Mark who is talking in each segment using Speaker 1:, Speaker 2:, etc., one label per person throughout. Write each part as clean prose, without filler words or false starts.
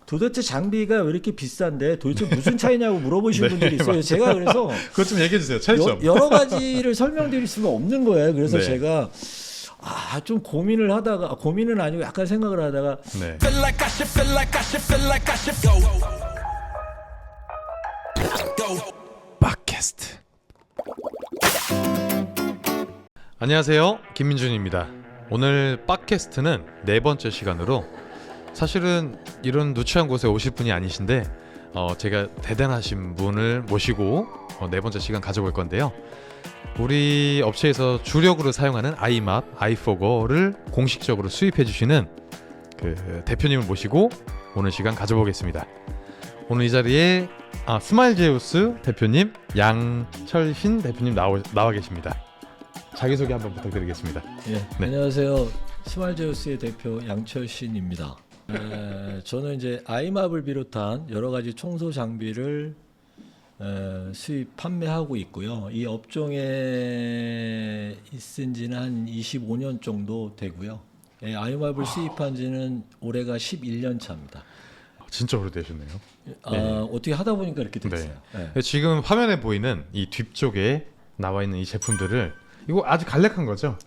Speaker 1: 도대체 장비가 왜 이렇게 비싼데 도대체 무슨 차이냐고 물어보시는
Speaker 2: 네,
Speaker 1: 분들이 있어요.
Speaker 2: 맞아요.
Speaker 1: 제가 그래서
Speaker 2: 그것 좀 얘기해 주세요. 차이점.
Speaker 1: 여러 가지를 설명드릴 수가 없는 거예요. 그래서
Speaker 2: 네.
Speaker 1: 제가 좀 고민을 하다가 고민은 아니고 약간 생각을 하다가
Speaker 2: 네.
Speaker 3: Feel like I should, feel like I should, feel like I should go. Go.
Speaker 2: 팟캐스트. 안녕하세요, 김민준입니다. 오늘 팟캐스트는 네 번째 시간으로 사실은 이런 누추한 곳에 오실 분이 아니신데 제가 대단하신 분을 모시고 네 번째 시간 가져볼 건데요. 우리 업체에서 주력으로 사용하는 아이맙, 아이포거를 공식적으로 수입해 주시는 그 대표님을 모시고 오늘 시간 가져보겠습니다. 오늘 이 자리에 스마일제우스 대표님, 양철신 대표님 나와 계십니다. 자기소개 한번 부탁드리겠습니다.
Speaker 1: 예,
Speaker 2: 네.
Speaker 1: 안녕하세요. 스마일제우스의 대표 양철신입니다. 저는 이제 아이맙을 비롯한 여러 가지 청소 장비를 수입 판매하고 있고요. 이 업종에 있은 지는 한 25년 정도 되고요. 아이맙을 수입한 지는 올해가 11년 차입니다.
Speaker 2: 진짜 오래되셨네요.
Speaker 1: 어떻게 하다 보니까 이렇게 됐어요. 네.
Speaker 2: 지금 화면에 보이는 이 뒤쪽에 나와 있는 이 제품들을 이거 아주 간략한 거죠?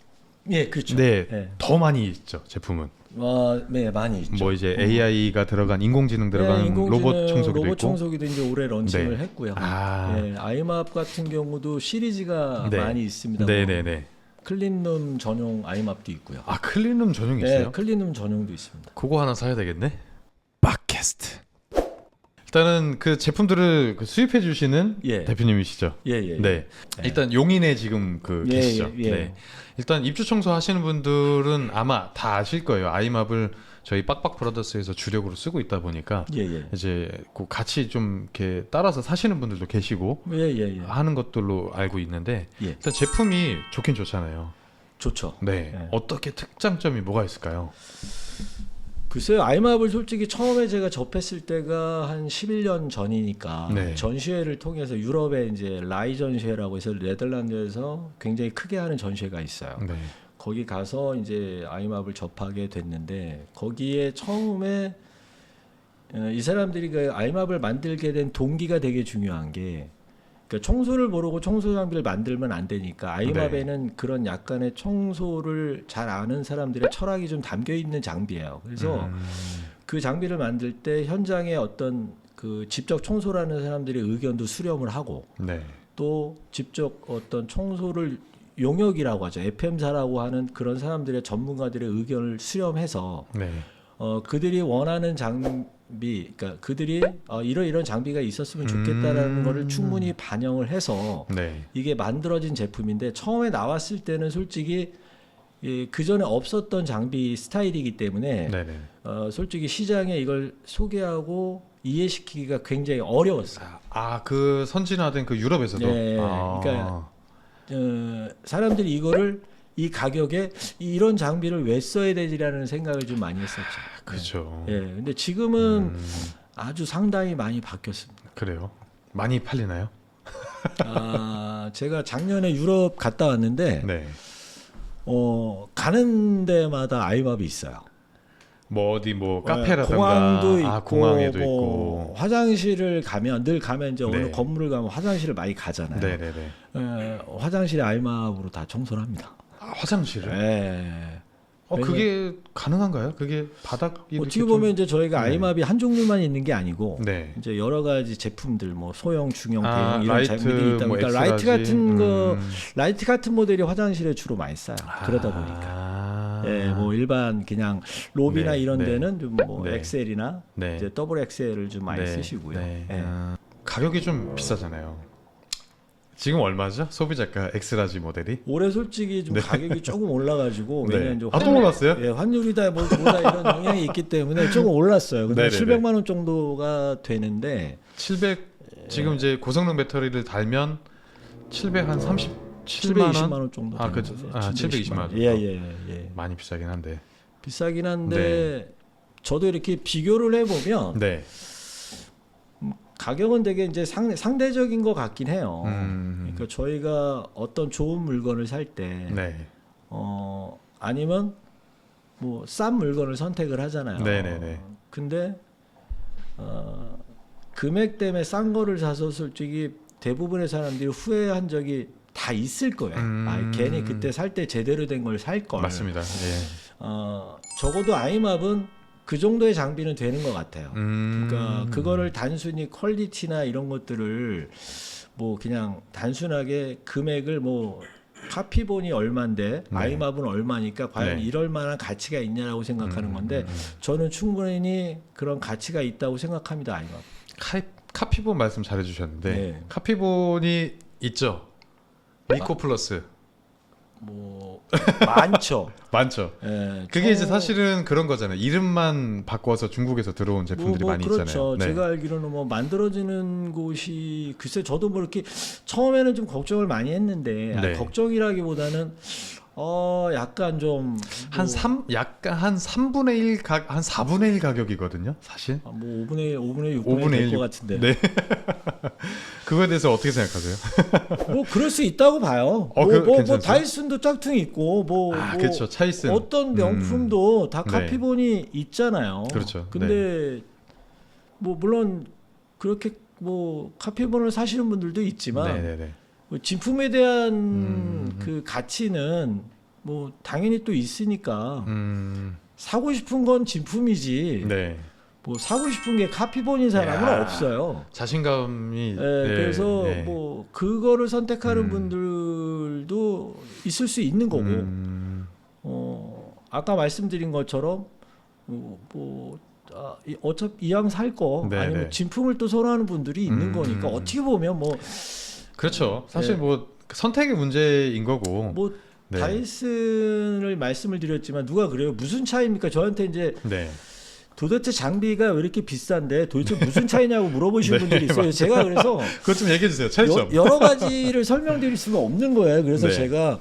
Speaker 1: 예, 그렇죠.
Speaker 2: 네,
Speaker 1: 네.
Speaker 2: 더 많이 있죠 제품은.
Speaker 1: 네, 많이 있죠.
Speaker 2: 뭐 이제 AI가 들어간 인공지능 들어간 로봇 청소기도
Speaker 1: 로봇
Speaker 2: 있고.
Speaker 1: 청소기도 이제 올해 런칭을
Speaker 2: 네.
Speaker 1: 했고요.
Speaker 2: 아,
Speaker 1: 아이맙 같은 경우도 시리즈가
Speaker 2: 네.
Speaker 1: 많이 있습니다.
Speaker 2: 네네네.
Speaker 1: 클린룸 전용 아이맙도 있고요.
Speaker 2: 클린룸 전용이
Speaker 1: 네,
Speaker 2: 있어요?
Speaker 1: 클린룸 전용도 있습니다.
Speaker 2: 그거 하나 사야 되겠네. 팟캐스트. 일단은 그 제품들을 수입해 주시는
Speaker 1: 예.
Speaker 2: 대표님이시죠?
Speaker 1: 예.
Speaker 2: 네. 일단 용인에 지금 계시죠.
Speaker 1: 예.
Speaker 2: 네. 일단 입주 청소 하시는 분들은 아마 다 아실 거예요. 아이맙을 저희 빡빡 브라더스에서 주력으로 쓰고 있다 보니까
Speaker 1: 예.
Speaker 2: 이제 그 같이 좀 이렇게 따라서 사시는 분들도 계시고
Speaker 1: 예.
Speaker 2: 하는 것들로 알고 있는데
Speaker 1: 예.
Speaker 2: 일단 제품이 좋긴 좋잖아요.
Speaker 1: 좋죠.
Speaker 2: 네.
Speaker 1: 네.
Speaker 2: 어떻게 특장점이 뭐가 있을까요?
Speaker 1: 글쎄요, 아이맙을 솔직히 처음에 제가 접했을 때가 한 11년 전이니까
Speaker 2: 네.
Speaker 1: 전시회를 통해서 유럽에 이제 라이 전시회라고 해서 네덜란드에서 굉장히 크게 하는 전시회가 있어요.
Speaker 2: 네.
Speaker 1: 거기 가서 이제 아이맙을 접하게 됐는데 거기에 처음에 이 사람들이 그 아이맙을 만들게 된 동기가 되게 중요한 게 그러니까 청소를 모르고 청소 장비를 만들면 안 되니까 아이맙에는 그런 약간의 청소를 잘 아는 사람들의 철학이 좀 담겨 있는 장비예요. 그래서 그 장비를 만들 때 현장에 어떤 그 직접 청소를 하는 사람들의 의견도 수렴을 하고
Speaker 2: 네.
Speaker 1: 또 직접 어떤 청소를 용역이라고 하죠. FM사라고 하는 그런 사람들의 전문가들의 의견을 수렴해서
Speaker 2: 네.
Speaker 1: 그들이 원하는 장비, 그러니까 그들이 이런 장비가 있었으면 좋겠다라는 거를 충분히 반영을 해서
Speaker 2: 네.
Speaker 1: 이게 만들어진 제품인데 처음에 나왔을 때는 솔직히 그 전에 없었던 장비 스타일이기 때문에
Speaker 2: 네네.
Speaker 1: 솔직히 시장에 이걸 소개하고 이해시키기가 굉장히 어려웠어요.
Speaker 2: 그 선진화된 그 유럽에서도.
Speaker 1: 네, 그러니까 사람들이 이거를 이 가격에 이런 장비를 왜 써야 되지라는 생각을 좀 많이 했었죠.
Speaker 2: 그렇죠.
Speaker 1: 예. 근데 지금은 아주 상당히 많이 바뀌었습니다.
Speaker 2: 그래요? 많이 팔리나요?
Speaker 1: 제가 작년에 유럽 갔다 왔는데
Speaker 2: 네.
Speaker 1: 가는 데마다 아이맙이 있어요.
Speaker 2: 뭐 어디 카페라든가
Speaker 1: 공항도 있고,
Speaker 2: 공항에도 있고.
Speaker 1: 화장실을 가면 늘 가면 이제
Speaker 2: 네.
Speaker 1: 어느 건물을 가면 화장실을 많이 가잖아요.
Speaker 2: 네네네.
Speaker 1: 화장실에 아이맙으로 다 청소를 합니다.
Speaker 2: 화장실을?
Speaker 1: 네.
Speaker 2: 그게 가능한가요? 그게 바닥이
Speaker 1: 어떻게 보면 이제 저희가
Speaker 2: 네.
Speaker 1: 아이맙이 한 종류만 있는 게 아니고
Speaker 2: 네.
Speaker 1: 이제 여러 가지 제품들 뭐 소형, 중형, 대형 이런
Speaker 2: 라이트,
Speaker 1: 장비들이 있다 보니까 라이트
Speaker 2: 엑스라지.
Speaker 1: 같은 라이트 같은 모델이 화장실에 주로 많이 써요. 그러다 보니까 뭐 일반 그냥 로비나
Speaker 2: 네,
Speaker 1: 이런
Speaker 2: 네.
Speaker 1: 데는 좀 뭐
Speaker 2: 네.
Speaker 1: 엑셀이나
Speaker 2: 네.
Speaker 1: 이제 더블 엑셀을 좀 많이
Speaker 2: 네.
Speaker 1: 쓰시고요.
Speaker 2: 네.
Speaker 1: 예.
Speaker 2: 가격이 좀 비싸잖아요. 지금 얼마죠? 소비자가 엑스라지 모델이?
Speaker 1: 올해 솔직히 좀
Speaker 2: 네.
Speaker 1: 가격이 조금 올라가지고
Speaker 2: 네.
Speaker 1: 왜냐면 이제
Speaker 2: 또 올랐어요?
Speaker 1: 예, 환율이다 뭐다 이런 영향이 있기 때문에 조금 올랐어요. 근데
Speaker 2: 네네네.
Speaker 1: 700만 원 정도가 되는데
Speaker 2: 700 지금 이제 고성능 배터리를 달면 700 한 37만
Speaker 1: 720만
Speaker 2: 원?
Speaker 1: 원 정도.
Speaker 2: 아,
Speaker 1: 되는
Speaker 2: 그죠.
Speaker 1: 거죠.
Speaker 2: 720만 원 정도.
Speaker 1: 예.
Speaker 2: 많이 비싸긴 한데.
Speaker 1: 비싸긴 한데 저도 이렇게 비교를 해보면
Speaker 2: 네.
Speaker 1: 가격은 되게 이제 상대적인 것 같긴 해요.
Speaker 2: 음.
Speaker 1: 그러니까 저희가 어떤 좋은 물건을 살 때,
Speaker 2: 네.
Speaker 1: 아니면 뭐 싼 물건을 선택을 하잖아요.
Speaker 2: 네네네.
Speaker 1: 근데 금액 때문에 싼 거를 사서 솔직히 대부분의 사람들이 후회한 적이 다 있을 거예요. 괜히 그때 살 때 제대로 된 걸 살 걸.
Speaker 2: 맞습니다. 예.
Speaker 1: 적어도 아이맙은 그 정도의 장비는 되는 것 같아요. 그러니까 그거를 단순히 퀄리티나 이런 것들을 뭐 그냥 단순하게 금액을 뭐 카피본이 얼마인데
Speaker 2: 네.
Speaker 1: 아이맙은 얼마니까 과연
Speaker 2: 네.
Speaker 1: 이럴 만한 가치가 있냐라고 생각하는 건데 저는 충분히 그런 가치가 있다고 생각합니다. 아이맙.
Speaker 2: 카피본 말씀 잘해주셨는데
Speaker 1: 네.
Speaker 2: 카피본이 있죠. 미코 플러스
Speaker 1: 뭐 많죠.
Speaker 2: 많죠.
Speaker 1: 예,
Speaker 2: 그게 이제 사실은 그런 거잖아요. 이름만 바꿔서 중국에서 들어온 제품들이 많이
Speaker 1: 그렇죠.
Speaker 2: 있잖아요. 네.
Speaker 1: 제가 알기로는 뭐 만들어지는 곳이 글쎄 저도 뭐 이렇게 처음에는 좀 걱정을 많이 했는데
Speaker 2: 네.
Speaker 1: 걱정이라기보다는 약간 좀
Speaker 2: 약간 한 3분의 1 한 4분의 1 가격이거든요. 사실.
Speaker 1: 뭐 5분의 1, 5분의 6분의
Speaker 2: 5분의
Speaker 1: 1
Speaker 2: 1
Speaker 1: 될 것 같은데.
Speaker 2: 네. 그거에 대해서 어떻게 생각하세요?
Speaker 1: 뭐 그럴 수 있다고 봐요. 뭐
Speaker 2: 괜찮으세요?
Speaker 1: 다이슨도 짝퉁이 있고 뭐
Speaker 2: 그렇죠. 차이슨.
Speaker 1: 어떤 명품도 다
Speaker 2: 네.
Speaker 1: 카피본이 있잖아요.
Speaker 2: 그렇죠.
Speaker 1: 근데 뭐 물론 그렇게 뭐 카피본을 사시는 분들도 있지만
Speaker 2: 네네네.
Speaker 1: 뭐 진품에 대한 그 가치는 뭐 당연히 또 있으니까 사고 싶은 건 진품이지
Speaker 2: 네.
Speaker 1: 뭐 사고 싶은 게 카피본인 사람은
Speaker 2: 야.
Speaker 1: 없어요.
Speaker 2: 자신감이.
Speaker 1: 그래서
Speaker 2: 네.
Speaker 1: 뭐 그거를 선택하는 분들도 있을 수 있는 거고 아까 말씀드린 것처럼 어차피 이왕 살 거
Speaker 2: 네,
Speaker 1: 아니면
Speaker 2: 네.
Speaker 1: 진품을 또 선호하는 분들이 있는 거니까 어떻게 보면
Speaker 2: 그렇죠. 사실 뭐 선택의 문제인 거고.
Speaker 1: 뭐
Speaker 2: 네.
Speaker 1: 다이슨을 말씀을 드렸지만 누가 그래요? 무슨 차이입니까? 저한테 이제
Speaker 2: 네.
Speaker 1: 도대체 장비가 왜 이렇게 비싼데 도대체 무슨 차이냐고 물어보시는 분들이 있어요. 제가 그래서
Speaker 2: 그것 좀 얘기해 주세요. 차이점.
Speaker 1: 여러 가지를 설명드릴 수가 없는 거예요. 그래서
Speaker 2: 네.
Speaker 1: 제가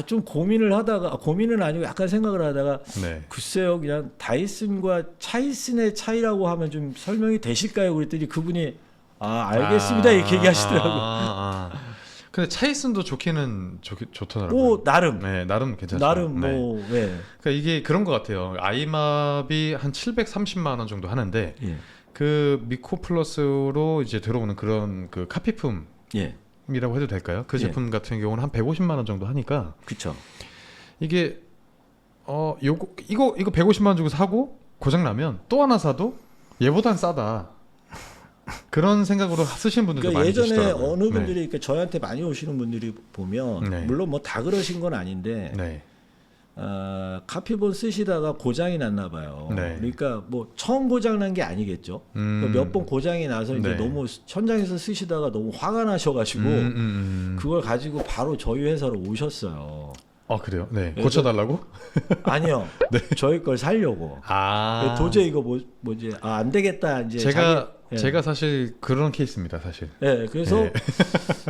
Speaker 1: 좀 고민을 하다가 고민은 아니고 약간 생각을 하다가
Speaker 2: 네.
Speaker 1: 글쎄요, 그냥 다이슨과 차이슨의 차이라고 하면 좀 설명이 되실까요? 그랬더니 그분이 알겠습니다 이렇게 얘기하시더라고요.
Speaker 2: 근데 차이슨도 좋더라고요.
Speaker 1: 뭐 나름
Speaker 2: 네, 나름 괜찮죠.
Speaker 1: 나름
Speaker 2: 네.
Speaker 1: 뭐 왜?
Speaker 2: 그러니까 이게 그런 것 같아요. 아이맙이 한 730만 원 정도 하는데
Speaker 1: 예.
Speaker 2: 그 미코 플러스로 이제 들어오는 그런 그 카피품이라고
Speaker 1: 예.
Speaker 2: 해도 될까요? 그
Speaker 1: 예.
Speaker 2: 제품 같은 경우는 한 150만 원 정도 하니까
Speaker 1: 그렇죠.
Speaker 2: 이게 이거 150만 원 주고 사고 고장 나면 또 하나 사도 얘보단 싸다. 그런 생각으로 쓰시는 분들도
Speaker 1: 그러니까
Speaker 2: 많이
Speaker 1: 예전에
Speaker 2: 계시더라고요.
Speaker 1: 어느 분들이 그러니까 저한테 많이 오시는 분들이 보면
Speaker 2: 네.
Speaker 1: 물론 뭐 다 그러신 건 아닌데
Speaker 2: 네.
Speaker 1: 카피본 쓰시다가 고장이 났나 봐요.
Speaker 2: 네.
Speaker 1: 그러니까 뭐 처음 고장 난 게 아니겠죠. 몇 번 고장이 나서 이제
Speaker 2: 네.
Speaker 1: 너무 현장에서 쓰시다가 너무 화가 나셔가지고 그걸 가지고 바로 저희 회사로 오셨어요.
Speaker 2: 그래요? 네.
Speaker 1: 그래서-
Speaker 2: 고쳐달라고?
Speaker 1: 아니요, 저희 걸 살려고. 도저히 이거 뭐지 안 되겠다 이제
Speaker 2: 제가 사실 그런 케이스입니다, 사실.
Speaker 1: 그래서
Speaker 2: 네.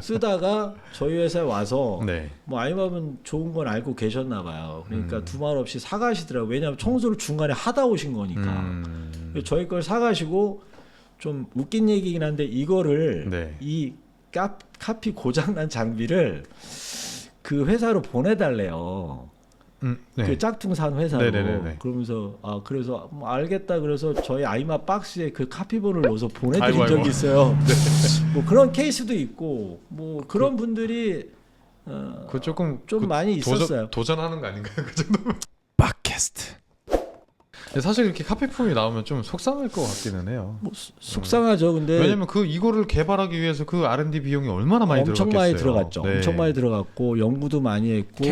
Speaker 1: 쓰다가 저희 회사에 와서
Speaker 2: 네.
Speaker 1: 뭐 아이맘은 좋은 건 알고 계셨나 봐요. 그러니까 두말 없이 사가시더라고요. 왜냐하면 청소를 중간에 하다 오신 거니까. 저희 걸 사가시고 좀 웃긴 얘기긴 한데 이거를
Speaker 2: 네.
Speaker 1: 이 카피 고장난 장비를 그 회사로 보내달래요.
Speaker 2: 네.
Speaker 1: 그 짝퉁 산 회사로.
Speaker 2: 네네네네.
Speaker 1: 그러면서 그래서 뭐 알겠다 그래서 저희 아이맘 박스에 그 카피본을 넣어서 보내드린
Speaker 2: 아이고.
Speaker 1: 적이 있어요. 뭐 그런 케이스도 있고 뭐 그런 분들이
Speaker 2: 그 조금
Speaker 1: 좀 많이 있었어요.
Speaker 2: 도전하는 거 아닌가요? 그 정도면. 팟캐스트. 사실 이렇게 카피품이 나오면 좀 속상할 것 같기는 해요.
Speaker 1: 뭐 속상하죠. 근데
Speaker 2: 왜냐면 이거를 개발하기 위해서 그 R&D 비용이 얼마나 많이
Speaker 1: 엄청
Speaker 2: 들어갔겠어요.
Speaker 1: 많이 들어갔죠.
Speaker 2: 네.
Speaker 1: 엄청 많이 들어갔고 연구도 많이 했고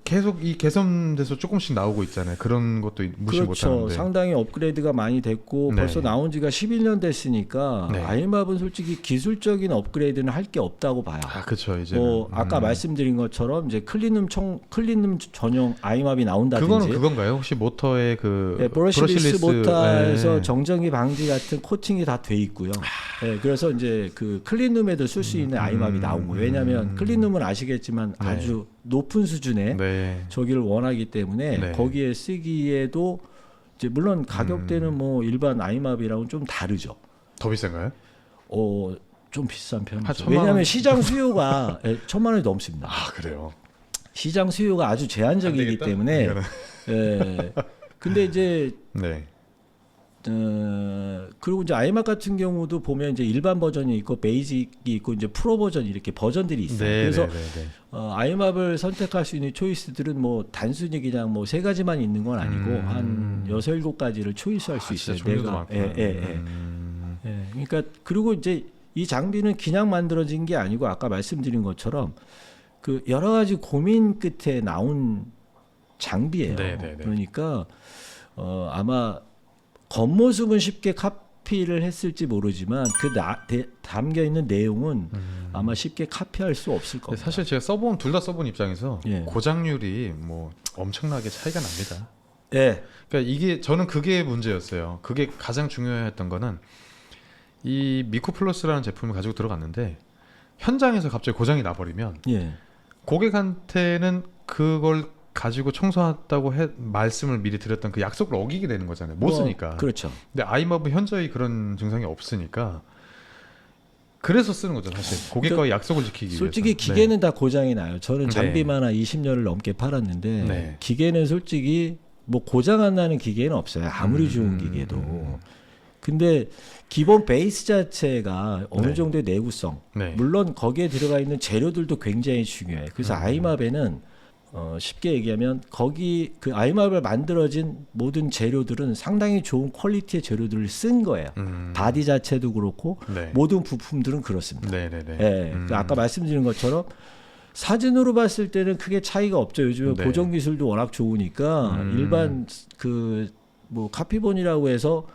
Speaker 2: 계속 이 개선돼서 조금씩 나오고 있잖아요. 그런 것도 무시
Speaker 1: 그렇죠.
Speaker 2: 못하는데.
Speaker 1: 상당히 업그레이드가 많이 됐고
Speaker 2: 네.
Speaker 1: 벌써 나온 지가 11년 됐으니까
Speaker 2: 네.
Speaker 1: 아이맙은 솔직히 기술적인 업그레이드는 할 게 없다고 봐요.
Speaker 2: 그렇죠. 이제
Speaker 1: 아까 말씀드린 것처럼 이제 클린룸 전용 아이맙이 나온다든지
Speaker 2: 그거는 그건가요? 혹시 모터의
Speaker 1: 브러시리스 모터에서
Speaker 2: 네.
Speaker 1: 정전기 방지 같은 코팅이 다 돼 있고요. 그래서 이제 그 클린룸에도 쓸 수 있는 아이맙이 나온 거예요. 왜냐하면 클린룸은 아시겠지만
Speaker 2: 네.
Speaker 1: 아주 높은 수준의
Speaker 2: 네.
Speaker 1: 저기를 원하기 때문에
Speaker 2: 네.
Speaker 1: 거기에 쓰기에도 이제 물론 가격대는 뭐 일반 아이맙이랑은 좀 다르죠.
Speaker 2: 더 비싼가요?
Speaker 1: 좀 비싼
Speaker 2: 한
Speaker 1: 편이죠.
Speaker 2: 1,000만
Speaker 1: 왜냐하면
Speaker 2: 원?
Speaker 1: 시장 수요가 1,000만 원이 넘습니다.
Speaker 2: 그래요.
Speaker 1: 시장 수요가 아주 제한적이기
Speaker 2: 안 되겠다?
Speaker 1: 때문에 근데 이제
Speaker 2: 네.
Speaker 1: 그리고 이제 아이막 같은 경우도 보면 이제 일반 버전이 있고 베이직이 있고 이제 프로 버전 이렇게 버전들이 있어요.
Speaker 2: 네,
Speaker 1: 그래서
Speaker 2: 네, 네, 네.
Speaker 1: 아이맙을 선택할 수 있는 초이스들은 뭐 단순히 그냥 뭐 3가지만 있는 건 아니고 한 6, 7가지를 초이스할 수 있어요.
Speaker 2: 진짜 종류도 많구나.
Speaker 1: 예. 그러니까 그리고 이제 이 장비는 그냥 만들어진 게 아니고 아까 말씀드린 것처럼 그 여러 가지 고민 끝에 나온 장비예요.
Speaker 2: 네, 네, 네.
Speaker 1: 그러니까 아마 겉모습은 쉽게 카피를 했을지 모르지만 그 담겨 있는 내용은 아마 쉽게 카피할 수 없을 겁니다.
Speaker 2: 사실 제가 둘 다 써본 입장에서
Speaker 1: 예.
Speaker 2: 고장률이 뭐 엄청나게 차이가 납니다.
Speaker 1: 예.
Speaker 2: 그러니까 저는 그게 문제였어요. 그게 가장 중요했던 거는 이 미코 플러스라는 제품을 가지고 들어갔는데 현장에서 갑자기 고장이 나버리면
Speaker 1: 예.
Speaker 2: 고객한테는 그걸 가지고 청소한다고 말씀을 미리 드렸던 그 약속을 어기게 되는 거잖아요. 못 쓰니까.
Speaker 1: 그렇죠.
Speaker 2: 근데 아이마블 현저히 그런 증상이 없으니까 그래서 쓰는 거죠, 사실. 고객과의 약속을 지키기
Speaker 1: 솔직히
Speaker 2: 위해서.
Speaker 1: 기계는 다 고장이 나요. 저는
Speaker 2: 네.
Speaker 1: 장비만 한 20년을 넘게 팔았는데
Speaker 2: 네.
Speaker 1: 기계는 솔직히 뭐 고장 안 나는 기계는 없어요. 아무리 좋은 기계도. 근데 기본 베이스 자체가 어느
Speaker 2: 네.
Speaker 1: 정도의 내구성,
Speaker 2: 네.
Speaker 1: 물론 거기에 들어가 있는 재료들도 굉장히 중요해요. 그래서 아이맙에는 쉽게 얘기하면 거기 그 아이맙을 만들어진 모든 재료들은 상당히 좋은 퀄리티의 재료들을 쓴 거예요. 바디 자체도 그렇고
Speaker 2: 네.
Speaker 1: 모든 부품들은 그렇습니다.
Speaker 2: 네네네.
Speaker 1: 예, 그러니까 아까 말씀드린 것처럼 사진으로 봤을 때는 크게 차이가 없죠. 요즘에
Speaker 2: 네.
Speaker 1: 보정 기술도 워낙 좋으니까 일반 그 뭐 카피본이라고 해서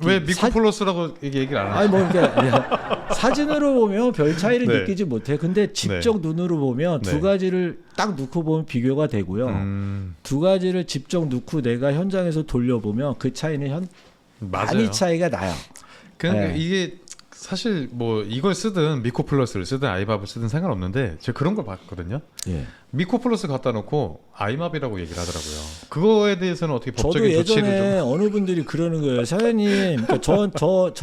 Speaker 2: 왜 미코 플러스라고 얘기를 안
Speaker 1: 아니
Speaker 2: 하죠?
Speaker 1: 뭐 그러니까 사진으로 보면 별 차이를
Speaker 2: 네.
Speaker 1: 느끼지 못해. 근데 직접 눈으로 보면
Speaker 2: 네.
Speaker 1: 두 가지를 딱 놓고 보면 비교가 되고요. 두 가지를 직접 놓고 내가 현장에서 돌려보면 그 차이는
Speaker 2: 맞아요.
Speaker 1: 많이 차이가 나요.
Speaker 2: 그러니까
Speaker 1: 네.
Speaker 2: 이게 사실 뭐 이걸 쓰든 미코 플러스를 쓰든 아이맙을 쓰든 상관없는데 제가 그런 걸 봤거든요.
Speaker 1: 예.
Speaker 2: 미코 플러스 갖다 놓고 아이맙이라고 얘기를 하더라고요. 그거에 대해서는 어떻게
Speaker 1: 저도
Speaker 2: 법적인 조치를
Speaker 1: 예전에
Speaker 2: 좀
Speaker 1: 어느 분들이 그러는 거예요. 사장님, 그러니까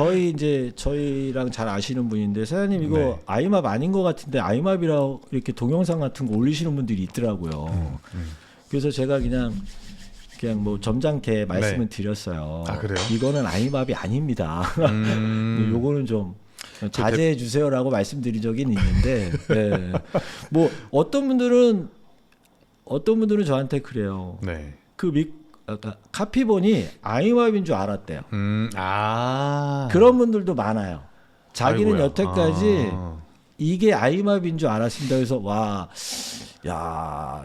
Speaker 1: 저희랑 잘 아시는 분인데 사장님 이거
Speaker 2: 네.
Speaker 1: 아이맙 아닌 것 같은데 아이맙이라고 이렇게 동영상 같은 거 올리시는 분들이 있더라고요. 그래서 제가 그냥 뭐 점잖게 말씀을 드렸어요.
Speaker 2: 아, 그래요?
Speaker 1: 이거는 아이맙이 아닙니다. 요거는 좀 자제해 주세요라고 말씀드린 적이 있는데, 네. 뭐 어떤 분들은 저한테 그래요.
Speaker 2: 네.
Speaker 1: 카피본이 아이맙인 줄 알았대요. 그런 분들도 많아요. 자기는
Speaker 2: 아이고야.
Speaker 1: 여태까지 이게 아이맙인 줄 알았습니다. 그래서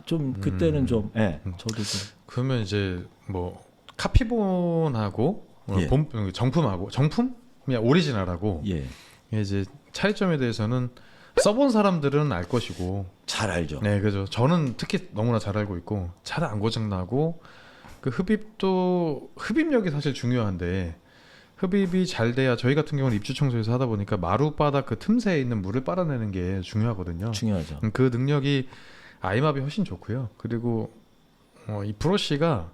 Speaker 1: 좀 그때는 좀, 저도 좀.
Speaker 2: 그러면 이제 뭐 카피본하고
Speaker 1: 예.
Speaker 2: 정품 그냥 오리지널하고
Speaker 1: 예,
Speaker 2: 이제 차이점에 대해서는 써본 사람들은 알 것이고,
Speaker 1: 잘 알죠.
Speaker 2: 네, 그죠. 저는 특히 너무나 잘 알고 있고 잘 안 고장나고 그 흡입력이 사실 중요한데 흡입이 잘 돼야 저희 같은 경우는 입주 청소에서 하다 보니까 마룻바닥 그 틈새에 있는 물을 빨아내는 게 중요하거든요.
Speaker 1: 중요하죠.
Speaker 2: 그 능력이 아이맙이 훨씬 좋고요. 그리고 이 브러쉬가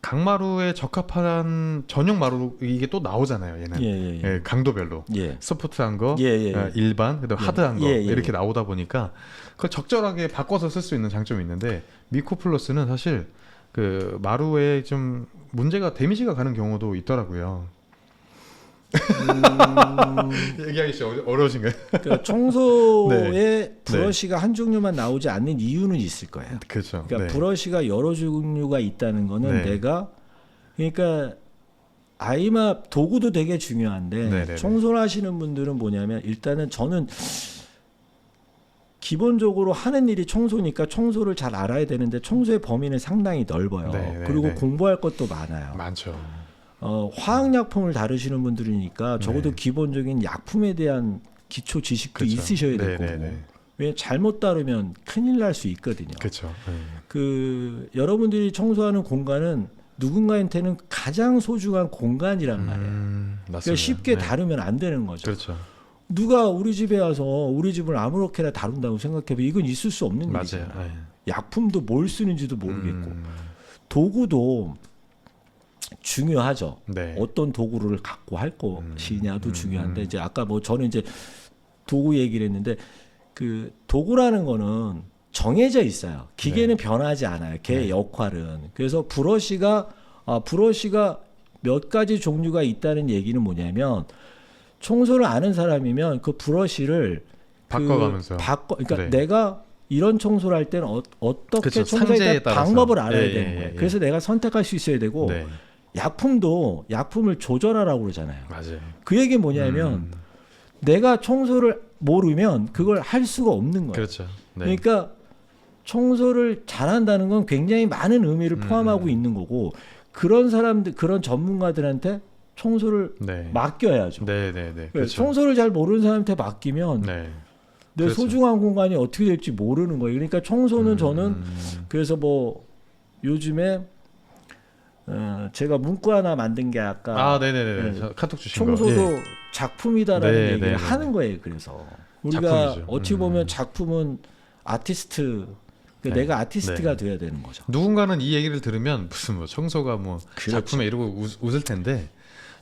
Speaker 2: 강마루에 적합한 전용 마루 이게 또 나오잖아요. 얘는
Speaker 1: 예.
Speaker 2: 강도별로
Speaker 1: 예.
Speaker 2: 소프트한 거,
Speaker 1: 예.
Speaker 2: 일반, 그다음
Speaker 1: 예.
Speaker 2: 하드한 거
Speaker 1: 예.
Speaker 2: 이렇게 나오다 보니까 그걸 적절하게 바꿔서 쓸 수 있는 장점이 있는데 미코 플러스는 사실 그 마루에 좀 문제가 데미지가 가는 경우도 있더라고요. 얘기하기 좀 어려우신가요?
Speaker 1: 그러니까 청소에
Speaker 2: 네.
Speaker 1: 브러쉬가 한 종류만 나오지 않는 이유는 있을 거예요.
Speaker 2: 그렇죠.
Speaker 1: 그러니까
Speaker 2: 네.
Speaker 1: 브러쉬가 여러 종류가 있다는 거는
Speaker 2: 네.
Speaker 1: 그러니까 아이맙 도구도 되게 중요한데
Speaker 2: 네네네.
Speaker 1: 청소를 하시는 분들은 뭐냐면 일단은 저는 기본적으로 하는 일이 청소니까 청소를 잘 알아야 되는데 청소의 범위는 상당히 넓어요.
Speaker 2: 네네네.
Speaker 1: 그리고 공부할 것도 많아요.
Speaker 2: 많죠.
Speaker 1: 화학약품을 다루시는 분들이니까 적어도
Speaker 2: 네.
Speaker 1: 기본적인 약품에 대한 기초 지식도
Speaker 2: 그쵸.
Speaker 1: 있으셔야 될
Speaker 2: 네네네.
Speaker 1: 거고. 왜 잘못 다루면 큰일 날 수 있거든요.
Speaker 2: 그렇죠.
Speaker 1: 여러분들이 청소하는 공간은 누군가한테는 가장 소중한 공간이란 말이에요.
Speaker 2: 맞습니다.
Speaker 1: 그러니까 쉽게
Speaker 2: 네.
Speaker 1: 다루면 안 되는 거죠.
Speaker 2: 그렇죠.
Speaker 1: 누가 우리 집에 와서 우리 집을 아무렇게나 다룬다고 생각해보면 이건 있을 수 없는
Speaker 2: 맞아요.
Speaker 1: 일이잖아요.
Speaker 2: 네.
Speaker 1: 약품도 뭘 쓰는지도 모르겠고 도구도 중요하죠.
Speaker 2: 네.
Speaker 1: 어떤 도구를 갖고 할 것이냐도 중요한데 이제 아까 뭐 저는 이제 도구 얘기를 했는데 그 도구라는 거는 정해져 있어요. 기계는 변하지 않아요. 걔
Speaker 2: 네.
Speaker 1: 역할은. 그래서 브러쉬가 몇 가지 종류가 있다는 얘기는 뭐냐면 청소를 아는 사람이면 그 브러쉬를
Speaker 2: 바꿔가면서.
Speaker 1: 그러니까
Speaker 2: 네.
Speaker 1: 내가 이런 청소를 할 때는 어떻게
Speaker 2: 그쵸,
Speaker 1: 청소해야
Speaker 2: 상태에
Speaker 1: 될
Speaker 2: 따라서.
Speaker 1: 방법을 알아야
Speaker 2: 예,
Speaker 1: 되는
Speaker 2: 예,
Speaker 1: 거예요.
Speaker 2: 예.
Speaker 1: 그래서 내가 선택할 수 있어야 되고
Speaker 2: 네.
Speaker 1: 약품도 약품을 조절하라고 그러잖아요.
Speaker 2: 맞아요.
Speaker 1: 그 얘기 뭐냐면 내가 청소를 모르면 그걸 할 수가 없는 거예요.
Speaker 2: 그렇죠. 네.
Speaker 1: 그러니까 청소를 잘한다는 건 굉장히 많은 의미를 포함하고 있는 거고 그런 사람들 그런 전문가들한테 청소를
Speaker 2: 네.
Speaker 1: 맡겨야죠.
Speaker 2: 네. 그렇죠.
Speaker 1: 청소를 잘 모르는 사람한테 맡기면
Speaker 2: 네.
Speaker 1: 내
Speaker 2: 그렇죠.
Speaker 1: 소중한 공간이 어떻게 될지 모르는 거예요. 그러니까 청소는 저는 그래서 뭐 요즘에 제가 문구 하나 만든 게 아까
Speaker 2: 네네네.
Speaker 1: 네.
Speaker 2: 저 카톡 주신
Speaker 1: 청소도
Speaker 2: 거. 예.
Speaker 1: 작품이다라는
Speaker 2: 네,
Speaker 1: 얘기를
Speaker 2: 네, 네.
Speaker 1: 하는 거예요. 그래서 우리가
Speaker 2: 작품이죠.
Speaker 1: 어찌 보면 작품은 아티스트, 그러니까
Speaker 2: 네.
Speaker 1: 내가 아티스트가
Speaker 2: 네.
Speaker 1: 돼야 되는 거죠.
Speaker 2: 누군가는 이 얘기를 들으면 무슨 뭐 청소가 뭐
Speaker 1: 그렇죠.
Speaker 2: 작품에 이러고 웃을 텐데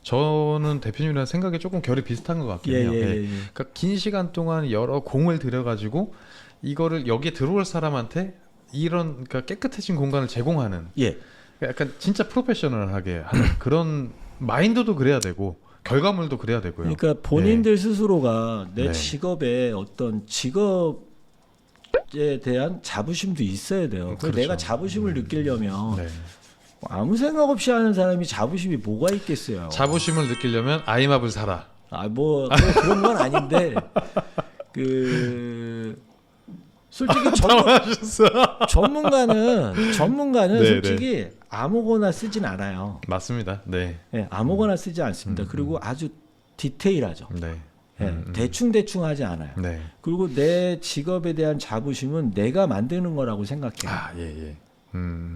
Speaker 2: 저는 대표님이랑 생각이 조금 결이 비슷한 것 같긴 해요. 예. 그러니까 긴 시간 동안 여러 공을 들여가지고 이거를 여기에 들어올 사람한테 이런 그러니까 깨끗해진 공간을 제공하는
Speaker 1: 예.
Speaker 2: 약간 진짜 프로페셔널하게 하는 그런 마인드도 그래야 되고 결과물도 그래야 되고요.
Speaker 1: 그러니까 본인들 스스로가 내
Speaker 2: 네.
Speaker 1: 직업에 어떤 직업에 대한 자부심도 있어야 돼요.
Speaker 2: 그렇죠.
Speaker 1: 내가 자부심을 느끼려면
Speaker 2: 네.
Speaker 1: 아무 생각 없이 하는 사람이 자부심이 뭐가 있겠어요.
Speaker 2: 자부심을 느끼려면 아이마블 사라.
Speaker 1: 뭐 그런 건 아닌데 솔직히 전문가는
Speaker 2: 네,
Speaker 1: 솔직히 아무거나 쓰진 않아요.
Speaker 2: 맞습니다. 네.
Speaker 1: 네, 아무거나 쓰지 않습니다. 그리고 아주 디테일하죠.
Speaker 2: 네.
Speaker 1: 대충 하지 않아요.
Speaker 2: 네.
Speaker 1: 그리고 내 직업에 대한 자부심은 내가 만드는 거라고 생각해요.
Speaker 2: 예.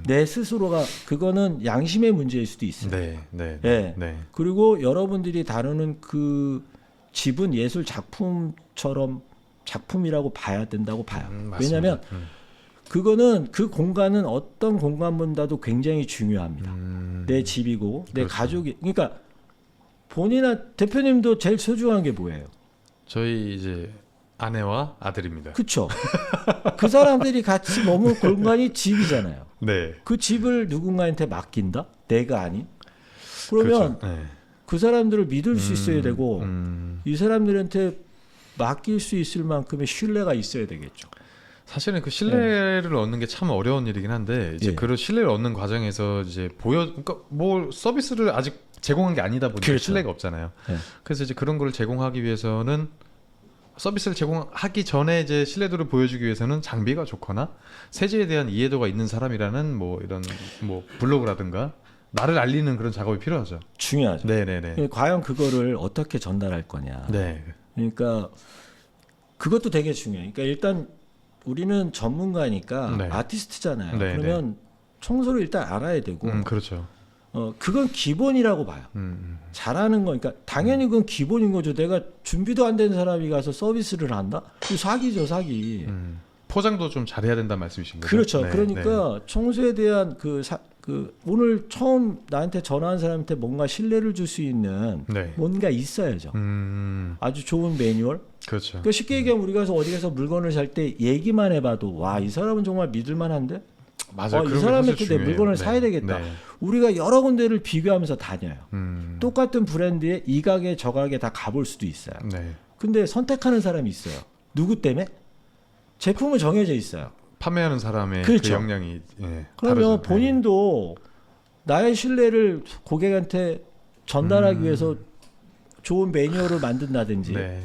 Speaker 1: 내 스스로가 그거는 양심의 문제일 수도 있어요.
Speaker 2: 네.
Speaker 1: 네. 그리고 여러분들이 다루는 그 집은 예술 작품처럼 작품이라고 봐야 된다고 봐요. 왜냐하면 그거는 그 공간은 어떤 공간보다도 굉장히 중요합니다. 내 집이고 내
Speaker 2: 그렇죠.
Speaker 1: 가족이 그러니까 본인한 대표님도 제일 소중한 게 뭐예요?
Speaker 2: 저희 이제 아내와 아들입니다.
Speaker 1: 그렇죠. 그 사람들이 같이 머물 공간이 집이잖아요.
Speaker 2: 네.
Speaker 1: 그 집을 누군가한테 맡긴다? 내가 아닌? 그러면
Speaker 2: 그렇죠. 네.
Speaker 1: 그 사람들을 믿을 수 있어야 되고 이 사람들한테 맡길 수 있을 만큼의 신뢰가 있어야 되겠죠.
Speaker 2: 사실은 그 신뢰를 얻는 게 참 어려운 일이긴 한데 이제
Speaker 1: 예.
Speaker 2: 그 신뢰를 얻는 과정에서 이제 그러니까 뭐 서비스를 아직 제공한 게 아니다 보니까
Speaker 1: 그렇죠.
Speaker 2: 신뢰가 없잖아요.
Speaker 1: 예.
Speaker 2: 그래서 이제 그런 거를 제공하기 위해서는 서비스를 제공하기 전에 이제 신뢰도를 보여주기 위해서는 장비가 좋거나 세제에 대한 이해도가 있는 사람이라는 뭐 이런 뭐 블로그라든가 나를 알리는 그런 작업이 필요하죠.
Speaker 1: 중요하죠.
Speaker 2: 네네네.
Speaker 1: 과연 그거를 어떻게 전달할 거냐.
Speaker 2: 네.
Speaker 1: 그러니까 그것도 되게 중요해요. 그러니까 일단 우리는 전문가니까
Speaker 2: 네.
Speaker 1: 아티스트잖아요.
Speaker 2: 네,
Speaker 1: 그러면 청소를 일단 알아야 되고
Speaker 2: 그렇죠.
Speaker 1: 그건 기본이라고 봐요. 잘하는 거, 그러니까 당연히 그건 기본인 거죠. 내가 준비도 안 된 사람이 가서 서비스를 한다? 그 사기죠, 사기.
Speaker 2: 포장도 좀 잘해야 된다는 말씀이신 거죠?
Speaker 1: 그렇죠.
Speaker 2: 네,
Speaker 1: 그러니까 청소에 대한 오늘 처음 나한테 전화한 사람한테 뭔가 신뢰를 줄 수 있는
Speaker 2: 네.
Speaker 1: 뭔가 있어야죠. 아주 좋은 매뉴얼.
Speaker 2: 그렇죠.
Speaker 1: 그러니까 쉽게 얘기하면 우리가 어디 가서 물건을 살 때 얘기만 해봐도 와, 이 사람은 정말 믿을만한데?
Speaker 2: 맞아요.
Speaker 1: 이 사람한테 내 물건을 사야 되겠다.
Speaker 2: 네.
Speaker 1: 우리가 여러 군데를 비교하면서 다녀요.
Speaker 2: 음.
Speaker 1: 똑같은 브랜드에 이 가게 저 가게 다 가볼 수도 있어요.
Speaker 2: 네.
Speaker 1: 근데 선택하는 사람이 있어요. 누구 때문에? 제품은 정해져 있어요.
Speaker 2: 판매하는 사람의
Speaker 1: 그렇죠.
Speaker 2: 그 역량이
Speaker 1: 그러면
Speaker 2: 다르죠.
Speaker 1: 본인도 나의 신뢰를 고객한테 전달하기 위해서 좋은 매뉴얼을 만든다든지
Speaker 2: 네.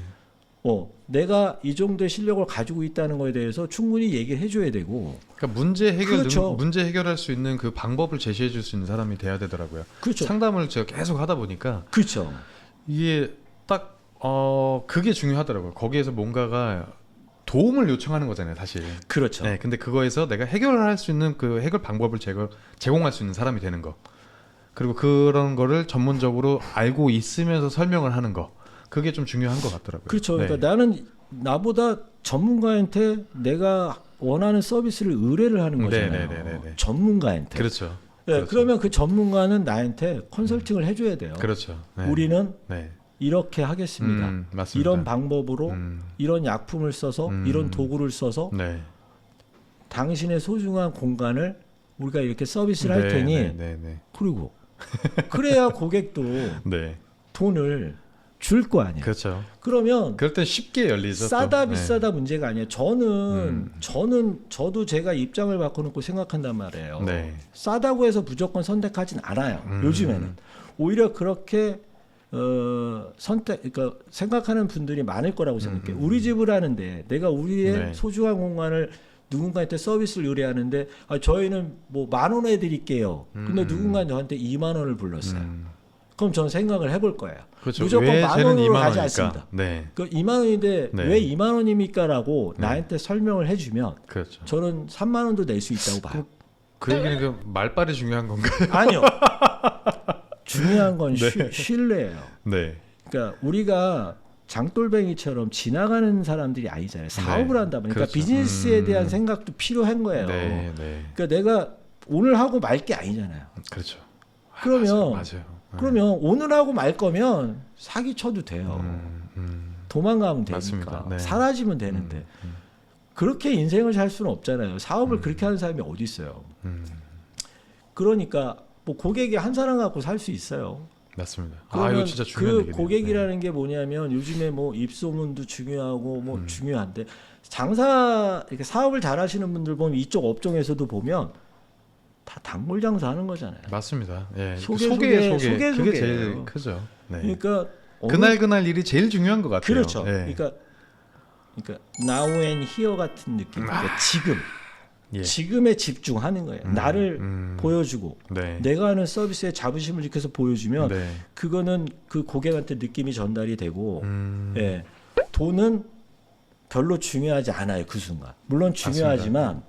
Speaker 1: 내가 이 정도의 실력을 가지고 있다는 거에 대해서 충분히 얘기를 해줘야 되고
Speaker 2: 그러니까
Speaker 1: 그렇죠.
Speaker 2: 문제 해결할 수 있는 그 방법을 제시해 줄 수 있는 사람이 돼야 되더라고요.
Speaker 1: 그렇죠.
Speaker 2: 상담을 제가 계속 하다 보니까
Speaker 1: 그렇죠.
Speaker 2: 이게 딱 그게 중요하더라고요. 거기에서 뭔가가 도움을 요청하는 거잖아요, 사실.
Speaker 1: 그렇죠.
Speaker 2: 네, 근데 그거에서 내가 해결을 할 수 있는 그 해결 방법을 제공할 수 있는 사람이 되는 거. 그리고 그런 거를 전문적으로 알고 있으면서 설명을 하는 거. 그게 좀 중요한 것 같더라고요.
Speaker 1: 그렇죠.
Speaker 2: 네.
Speaker 1: 그러니까 나는 나보다 전문가한테 내가 원하는 서비스를 의뢰를 하는 거잖아요.
Speaker 2: 네네네네.
Speaker 1: 전문가한테.
Speaker 2: 그렇죠.
Speaker 1: 네,
Speaker 2: 그렇죠.
Speaker 1: 그러면 그 전문가는 나한테 컨설팅을 해줘야 돼요.
Speaker 2: 그렇죠. 네.
Speaker 1: 우리는
Speaker 2: 네.
Speaker 1: 이렇게 하겠습니다.
Speaker 2: 맞습니다.
Speaker 1: 이런 방법으로 이런 약품을 써서 이런 도구를 써서
Speaker 2: 네.
Speaker 1: 당신의 소중한 공간을 우리가 이렇게 서비스를 할 테니
Speaker 2: 네.
Speaker 1: 그리고 그래야 고객도
Speaker 2: 네.
Speaker 1: 돈을 줄 거 아니에요.
Speaker 2: 그렇죠.
Speaker 1: 그러면
Speaker 2: 그럴 땐 쉽게 열리죠.
Speaker 1: 싸다
Speaker 2: 또.
Speaker 1: 비싸다 문제가 아니에요. 저도 제가 입장을 바꿔놓고 생각한단 말이에요.
Speaker 2: 네.
Speaker 1: 싸다고 해서 무조건 선택하진 않아요. 요즘에는 오히려 그렇게 그러니까 생각하는 분들이 많을 거라고 생각해요. 우리 집을 하는데 내가 우리의
Speaker 2: 네.
Speaker 1: 소중한 공간을 누군가한테 서비스를 의뢰하는데 저희는 뭐 10,000원에 드릴게요. 근데 누군가 저한테 2만 원을 불렀어요. 그럼 저는 생각을 해볼 거예요.
Speaker 2: 그렇죠.
Speaker 1: 무조건
Speaker 2: 왜
Speaker 1: 10,000
Speaker 2: 쟤는
Speaker 1: 원으로
Speaker 2: 2만
Speaker 1: 가지
Speaker 2: 원일까?
Speaker 1: 않습니다.
Speaker 2: 네.
Speaker 1: 그 2만 원인데
Speaker 2: 네.
Speaker 1: 왜 2만 원입니까라고 나한테 설명을 해주면
Speaker 2: 그렇죠.
Speaker 1: 저는 3만 원도 낼 수 있다고 봐요.
Speaker 2: 그 얘기는 그 말빨이 중요한 건가요?
Speaker 1: 아니요. 중요한 건
Speaker 2: 네.
Speaker 1: 신뢰예요.
Speaker 2: 네.
Speaker 1: 그러니까 우리가 장돌뱅이처럼 지나가는 사람들이 아니잖아요. 사업을 한다 보니까
Speaker 2: 그렇죠.
Speaker 1: 비즈니스에 대한 생각도 필요한 거예요.
Speaker 2: 네, 네.
Speaker 1: 그러니까 내가 오늘 하고 말 게 아니잖아요.
Speaker 2: 그렇죠.
Speaker 1: 그러면
Speaker 2: 맞아요.
Speaker 1: 그러면 오늘 하고 말 거면 사기 쳐도 돼요. 도망가면 되니까
Speaker 2: 맞습니다. 네.
Speaker 1: 사라지면 되는데 그렇게 인생을 살 수는 없잖아요. 사업을 그렇게 하는 사람이 어디 있어요. 그러니까 뭐 고객이 한 사람 갖고 살 수 있어요.
Speaker 2: 맞습니다.
Speaker 1: 그러면
Speaker 2: 이거 진짜 중요한
Speaker 1: 그
Speaker 2: 얘기네요.
Speaker 1: 고객이라는 게 뭐냐면 요즘에 뭐 입소문도 중요하고 뭐 중요한데 장사 이렇게 사업을 잘하시는 분들 보면 이쪽 업종에서도 보면 다 단골 장사하는 거잖아요.
Speaker 2: 맞습니다. 예.
Speaker 1: 소개.
Speaker 2: 그게 제일
Speaker 1: 소개예요.
Speaker 2: 크죠. 네.
Speaker 1: 그러니까
Speaker 2: 그날 일이 제일 중요한 것 같아요.
Speaker 1: 그렇죠.
Speaker 2: 예.
Speaker 1: 그러니까 now and here 같은 느낌. 그러니까 지금
Speaker 2: 예.
Speaker 1: 지금에 집중하는 거예요. 나를 보여주고
Speaker 2: 네.
Speaker 1: 내가 하는 서비스에 자부심을 느껴서 보여주면
Speaker 2: 네.
Speaker 1: 그거는 그 고객한테 느낌이 전달이 되고
Speaker 2: 네.
Speaker 1: 돈은 별로 중요하지 않아요. 그 순간. 물론 중요하지만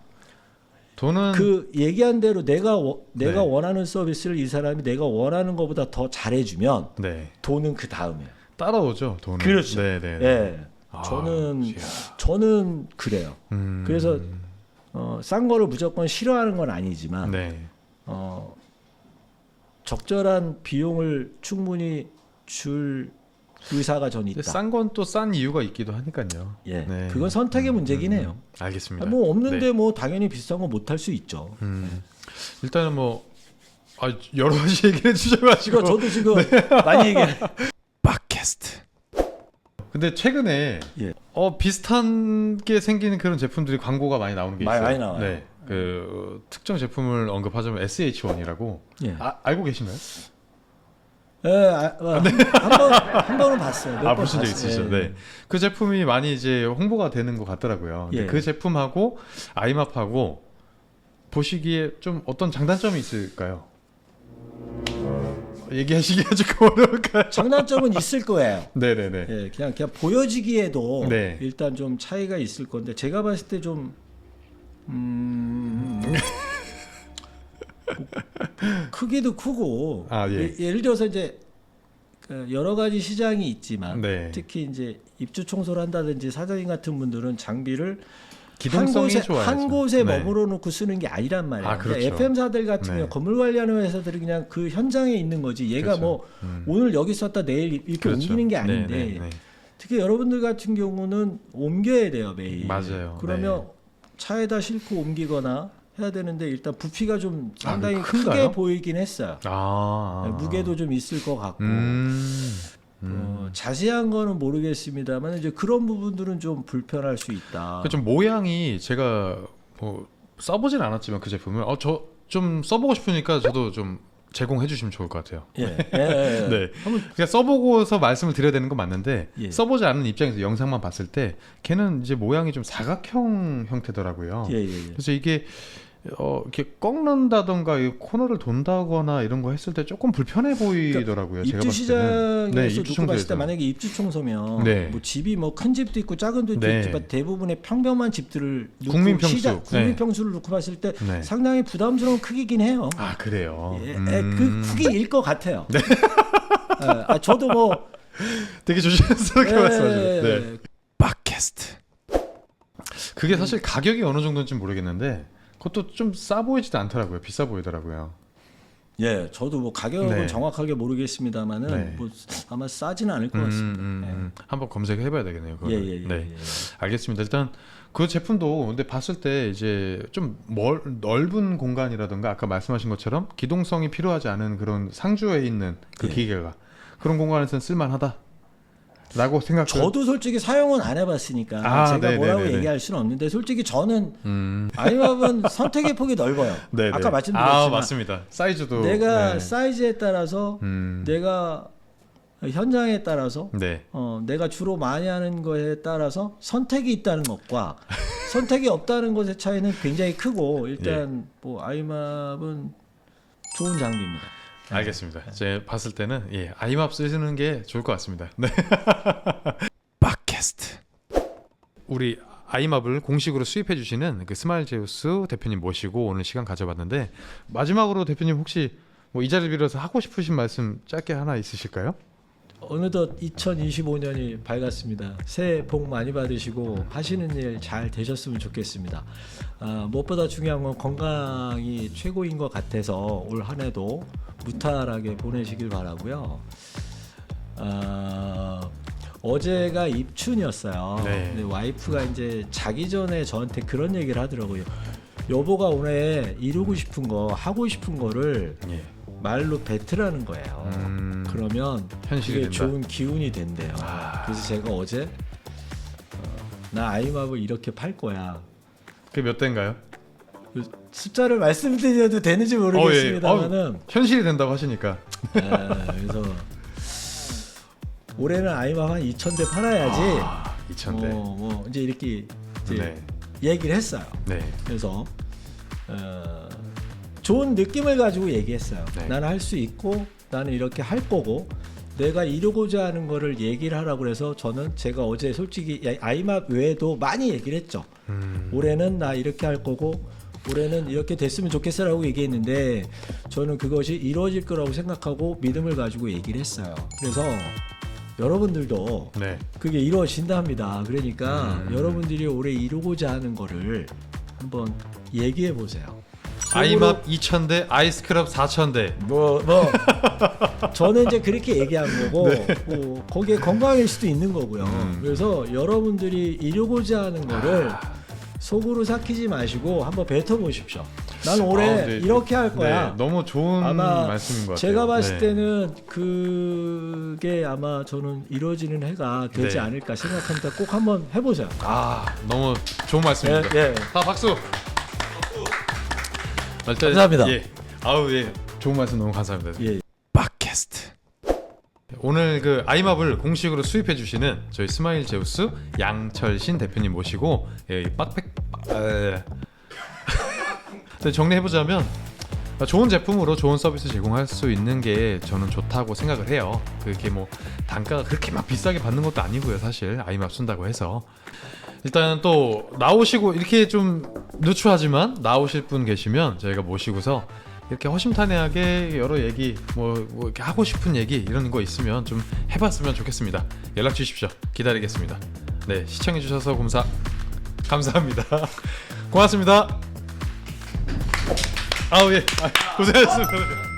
Speaker 2: 돈은
Speaker 1: 그 얘기한 대로 내가
Speaker 2: 네.
Speaker 1: 원하는 서비스를 이 사람이 내가 원하는 것보다 더 잘해주면
Speaker 2: 네.
Speaker 1: 돈은 그 다음에.
Speaker 2: 따라오죠. 돈은.
Speaker 1: 그렇죠.
Speaker 2: 네, 네.
Speaker 1: 예.
Speaker 2: 아,
Speaker 1: 저는 그래요. 그래서 싼 거를 무조건 싫어하는 건 아니지만
Speaker 2: 네.
Speaker 1: 적절한 비용을 충분히 줄 의사가 저는 있다.
Speaker 2: 싼 건 또 싼 이유가 있기도 하니까요.
Speaker 1: 예,
Speaker 2: 네.
Speaker 1: 그건 선택의 문제긴 해요.
Speaker 2: 알겠습니다.
Speaker 1: 뭐 없는데
Speaker 2: 네.
Speaker 1: 뭐 당연히 비싼 거 못 할 수 있죠.
Speaker 2: 일단은 뭐 여러 가지 얘기를 해주셔가지고.
Speaker 1: 저도 지금 많이 얘기해.
Speaker 2: 팟캐스트. 근데 최근에
Speaker 1: 예.
Speaker 2: 비슷하게 생기는 그런 제품들이 광고가 많이 나오는 게 있어요.
Speaker 1: 많이 나와요.
Speaker 2: 네. 그 특정 제품을 언급하자면 SH1이라고
Speaker 1: 예.
Speaker 2: 알고 계신가요?
Speaker 1: 예, 한 번은 봤어요. 몇 번
Speaker 2: 보신 적
Speaker 1: 봤어요.
Speaker 2: 있으시죠?
Speaker 1: 예.
Speaker 2: 네. 그 제품이 많이 이제 홍보가 되는 것 같더라고요. 근데
Speaker 1: 예.
Speaker 2: 그 제품하고 아이맙하고 보시기에 좀 어떤 장단점이 있을까요? 얘기하시기가 조금 어려울까요?
Speaker 1: 장단점은 있을 거예요.
Speaker 2: 네네네.
Speaker 1: 예, 그냥 보여지기에도
Speaker 2: 네.
Speaker 1: 일단 좀 차이가 있을 건데 제가 봤을 때 좀 크기도 크고
Speaker 2: 예.
Speaker 1: 예를 들어서 이제 여러 가지 시장이 있지만
Speaker 2: 네.
Speaker 1: 특히 이제 입주 청소를 한다든지 사장님 같은 분들은 장비를
Speaker 2: 기동성이 좋아야죠.
Speaker 1: 한 곳에
Speaker 2: 네.
Speaker 1: 머물러 놓고 쓰는 게 아니란 말이에요.
Speaker 2: 그렇죠.
Speaker 1: FM사들 같은 경우
Speaker 2: 네.
Speaker 1: 건물 관리하는 회사들이 그냥 그 현장에 있는 거지. 얘가
Speaker 2: 그렇죠.
Speaker 1: 뭐 오늘 여기 썼다 내일 이렇게
Speaker 2: 그렇죠.
Speaker 1: 옮기는 게 아닌데
Speaker 2: 네, 네, 네.
Speaker 1: 특히 여러분들 같은 경우는 옮겨야 돼요 매일.
Speaker 2: 맞아요.
Speaker 1: 그러면 차에다 싣고 옮기거나 해야 되는데 일단 부피가 좀 상당히
Speaker 2: 큰가요?
Speaker 1: 크게 보이긴 했어요. 무게도 좀 있을 것 같고 자세한 거는 모르겠습니다만 이제 그런 부분들은 좀 불편할 수 있다.
Speaker 2: 좀 모양이 제가 뭐 써보진 않았지만 그 제품을 저 좀 써보고 싶으니까 저도 좀 제공해 주시면 좋을 것 같아요.
Speaker 1: 예.
Speaker 2: 네. 그냥 써보고서 말씀을 드려야 되는 건 맞는데
Speaker 1: 예.
Speaker 2: 써보지 않은 입장에서 영상만 봤을 때 걔는 이제 모양이 좀 사각형 형태더라고요.
Speaker 1: 예.
Speaker 2: 그래서 이게 이렇게 꺾는다던가 이 코너를 돈다거나 이런 거 했을 때 조금 불편해 보이더라고요. 제가
Speaker 1: 입주
Speaker 2: 봤을 때는. 네,
Speaker 1: 시장에서
Speaker 2: 입주
Speaker 1: 놓고 봤을 때
Speaker 2: 청소에서.
Speaker 1: 만약에 입주 청소면
Speaker 2: 네.
Speaker 1: 뭐 집이 뭐 큰 집도 있고 작은 집도
Speaker 2: 네.
Speaker 1: 있지만 대부분의 평범한 집들을 놓고
Speaker 2: 국민 평수.
Speaker 1: 국민
Speaker 2: 네.
Speaker 1: 평수를 놓고 봤을 때
Speaker 2: 네.
Speaker 1: 상당히 부담스러운 크기긴 해요.
Speaker 2: 그래요.
Speaker 1: 예, 그 크기일 것 같아요.
Speaker 2: 네.
Speaker 1: 저도 뭐
Speaker 2: 되게 조심스럽게 말씀하시네요. 네.
Speaker 1: 예.
Speaker 2: 팟캐스트. 그게 사실 가격이 어느 정도인지 모르겠는데 그것도 좀 싸 보이지도 않더라고요. 비싸 보이더라고요.
Speaker 1: 예, 저도 뭐 가격은
Speaker 2: 네.
Speaker 1: 정확하게 모르겠습니다만은
Speaker 2: 네.
Speaker 1: 뭐 아마 싸지는 않을 것 같습니다.
Speaker 2: 한번 검색해봐야 되겠네요. 그거를.
Speaker 1: 예.
Speaker 2: 네, 알겠습니다. 일단 그 제품도 근데 봤을 때 이제 좀 넓은 공간이라든가 아까 말씀하신 것처럼 기동성이 필요하지 않은 그런 상주에 있는 그
Speaker 1: 예.
Speaker 2: 기계가 그런 공간에서는 쓸만하다라고 생각.
Speaker 1: 저도 솔직히 사용은 안 해봤으니까
Speaker 2: 아,
Speaker 1: 제가
Speaker 2: 네네네네.
Speaker 1: 뭐라고 얘기할 수는 없는데 솔직히 저는 아이마블은 선택의 폭이 넓어요.
Speaker 2: 네네.
Speaker 1: 아까 말씀드렸지만
Speaker 2: 맞습니다. 사이즈도
Speaker 1: 내가
Speaker 2: 네.
Speaker 1: 사이즈에 따라서 내가 현장에 따라서
Speaker 2: 네.
Speaker 1: 내가 주로 많이 하는 거에 따라서 선택이 있다는 것과 선택이 없다는 것의 차이는 굉장히 크고 일단 뭐 아이마블은 좋은 장비입니다.
Speaker 2: 알겠습니다. 제가 봤을 때는 아이맙 쓰시는 게 좋을 것 같습니다. 네. 팟캐스트. 우리 아이맙을 공식으로 수입해 주시는 그 스마일 제우스 대표님 모시고 오늘 시간 가져봤는데 마지막으로 대표님 혹시 뭐 이 자리를 빌어서 하고 싶으신 말씀 짧게 하나 있으실까요?
Speaker 1: 어느덧 2025년이 밝았습니다. 새해 복 많이 받으시고 하시는 일 잘 되셨으면 좋겠습니다. 무엇보다 중요한 건 건강이 최고인 것 같아서 올 한 해도 무탈하게 보내시길 바라고요. 어제가 입춘이었어요.
Speaker 2: 네.
Speaker 1: 근데 와이프가 이제 자기 전에 저한테 그런 얘기를 하더라고요. 여보가 올해 이루고 싶은 거 하고 싶은 거를
Speaker 2: 예.
Speaker 1: 말로 뱉으라는 거예요. 그러면
Speaker 2: 현실이
Speaker 1: 그게
Speaker 2: 된다.
Speaker 1: 좋은 기운이 된대요. 그래서 제가 어제 나 아이마블 이렇게 팔 거야.
Speaker 2: 그게 몇 대인가요?
Speaker 1: 그 숫자를 말씀드려도 되는지 모르겠습니다만은
Speaker 2: 현실이 된다고 하시니까.
Speaker 1: 그래서 올해는 아이마블 한 2,000대 팔아야지.
Speaker 2: 2,000대.
Speaker 1: 뭐 이제 이렇게 이제
Speaker 2: 네.
Speaker 1: 얘기를 했어요.
Speaker 2: 네.
Speaker 1: 그래서 좋은 느낌을 가지고 얘기했어요.
Speaker 2: 네.
Speaker 1: 나는 할 수 있고 나는 이렇게 할 거고 내가 이루고자 하는 거를 얘기를 하라고 그래서 저는 제가 어제 솔직히 아이맙 외에도 많이 얘기를 했죠. 올해는 나 이렇게 할 거고 올해는 이렇게 됐으면 좋겠어라고 얘기했는데 저는 그것이 이루어질 거라고 생각하고 믿음을 가지고 얘기를 했어요. 그래서 여러분들도
Speaker 2: 네.
Speaker 1: 그게 이루어진답니다. 그러니까 여러분들이 올해 이루고자 하는 거를 한번 얘기해 보세요.
Speaker 2: 아이맙 2,000대, 아이스크럽 4,000대.
Speaker 1: 뭐 저는 이제 그렇게 얘기한 거고 뭐 거기에 건강일 수도 있는 거고요. 그래서 여러분들이 이루고자 하는 거를 속으로 삭히지 마시고 한번 뱉어 보십시오. 난 올해
Speaker 2: 네.
Speaker 1: 이렇게 할 거야.
Speaker 2: 네, 너무 좋은
Speaker 1: 아마
Speaker 2: 말씀인 것 같아요.
Speaker 1: 제가 봤을
Speaker 2: 네.
Speaker 1: 때는 그게 아마 저는 이루어지는 해가 되지
Speaker 2: 네.
Speaker 1: 않을까 생각합니다. 꼭 한번 해보세요.
Speaker 2: 너무 좋은 말씀입니다.
Speaker 1: 예.
Speaker 2: 박수.
Speaker 1: 감사합니다.
Speaker 2: 예. 좋은 말씀 너무 감사합니다.
Speaker 1: 예.
Speaker 2: 팟캐스트. 오늘 그 아이맙을 공식으로 수입해 주시는 저희 스마일 제우스 양철신 대표님 모시고 정리해 보자면 좋은 제품으로 좋은 서비스 제공할 수 있는 게 저는 좋다고 생각을 해요. 그게 뭐 단가가 그렇게 막 비싸게 받는 것도 아니고요. 사실 아이맙 쓴다고 해서 일단 또 나오시고 이렇게 좀 누추하지만 나오실 분 계시면 저희가 모시고서 이렇게 허심탄회하게 여러 얘기 뭐 이렇게 하고 싶은 얘기 이런 거 있으면 좀 해봤으면 좋겠습니다. 연락 주십시오. 기다리겠습니다. 네, 시청해 주셔서 감사합니다. 고맙습니다. 고생하셨습니다.